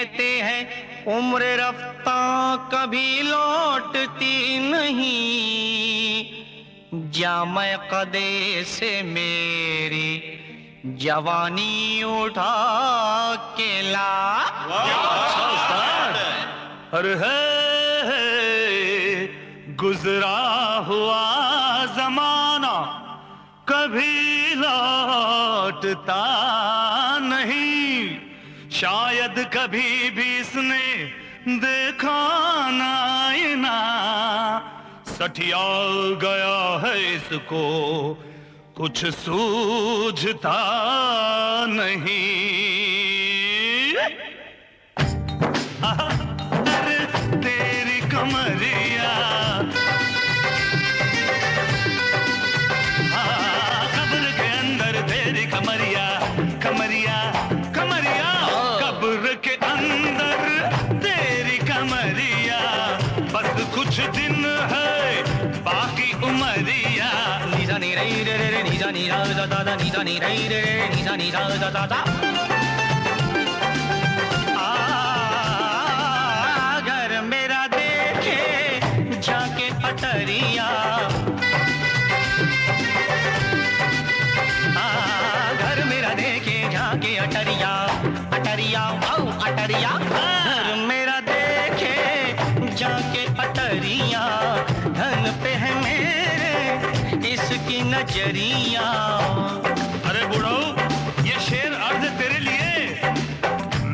कहते हैं उम्र रफ्ता कभी लौटती नहीं, जामे कदे से मेरी जवानी उठा के ला। अरे है गुजरा हुआ जमाना कभी लौटता नहीं, शायद कभी भी इसने देखा ना, सठिया गया है इसको कुछ सूझता नहीं। अरे तेरी कमरिया कब्र के अंदर तेरी कमरिया, कमरिया कमरिया कब्र के अंदर तेरी कमरिया, बस कुछ दिन है बाकी उमरिया। नीजा नी रई रे रे नीजा नी रा दा दा दा नीजा नी रई रे रे नीजा नी रा दा दा दा। घर मेरा देखे जाके अटरिया, घर मेरा देखे जाके अटरिया, अटरिया आओ अटरिया। घर मेरा देखे जाके अटरिया, धन पे है मेरे इसकी नजरिया। अरे बुढ़ो ये शेर अर्ज तेरे लिए,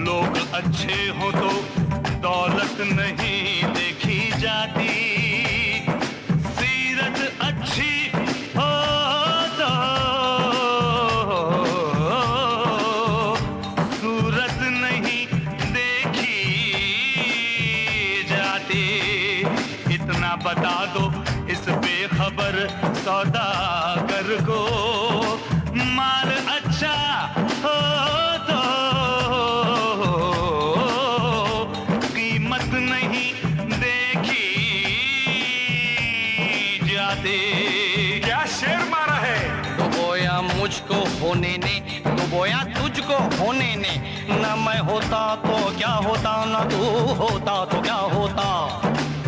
लोग अच्छे हो तो दौलत नहीं देखी जाती, सीरत अच्छी हो तो सूरत नहीं देखी जाती। इतना बता दो इस बेखबर सौदागर को, माल अच्छा हो तो कीमत नहीं देखी जाती। क्या शेर मारा है? डुबोया मुझको होने ने, डुबोया तुझको होने ने, न मैं होता तो क्या होता, न तू होता तो क्या होता।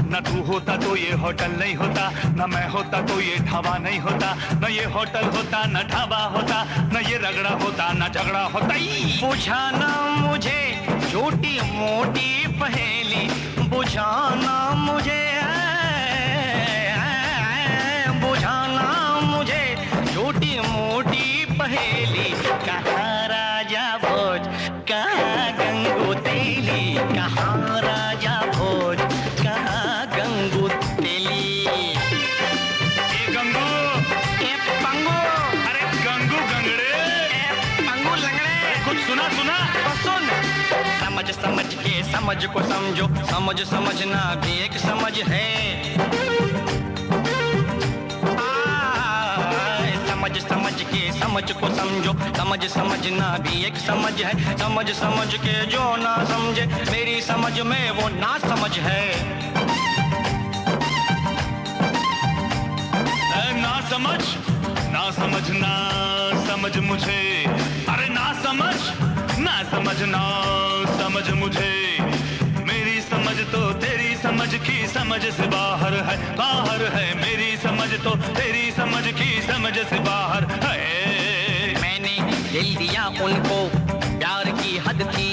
न तू होता तो ये होटल नहीं होता, न मैं होता तो ये ढाबा नहीं होता, न ये होटल होता न ढाबा होता, न ये रगड़ा होता न झगड़ा होता। बुझाना मुझे छोटी मोटी पहेली, बुझाना मुझे, बुझाना मुझे छोटी मोटी पहेली। कहाँ राजा भोज, कहाँ गंगू तेली, कहाँ राजा भोज, कहाँ गंगू तेली। ये गंगू, ए पंगू, अरे गंगू गंगड़े, ए पंगू लंगड़े, कुछ सुना सुना तो सुन। समझ समझ के समझ को समझो, समझ समझना भी एक समझ है। समझ समझ के समझ को समझो, समझ समझना भी एक समझ है। समझ समझ के जो ना समझे, मेरी समझ में वो ना समझ है। ना समझ, ना समझना समझ मुझे, अरे ना समझ, ना समझना समझ मुझे। मेरी समझ तो तेरी समझ की समझ से बाहर है, बाहर है। मेरी समझ तो तेरी समझ की समझ से बाहर है। मैंने दिल दिया उनको, प्यार की हद थी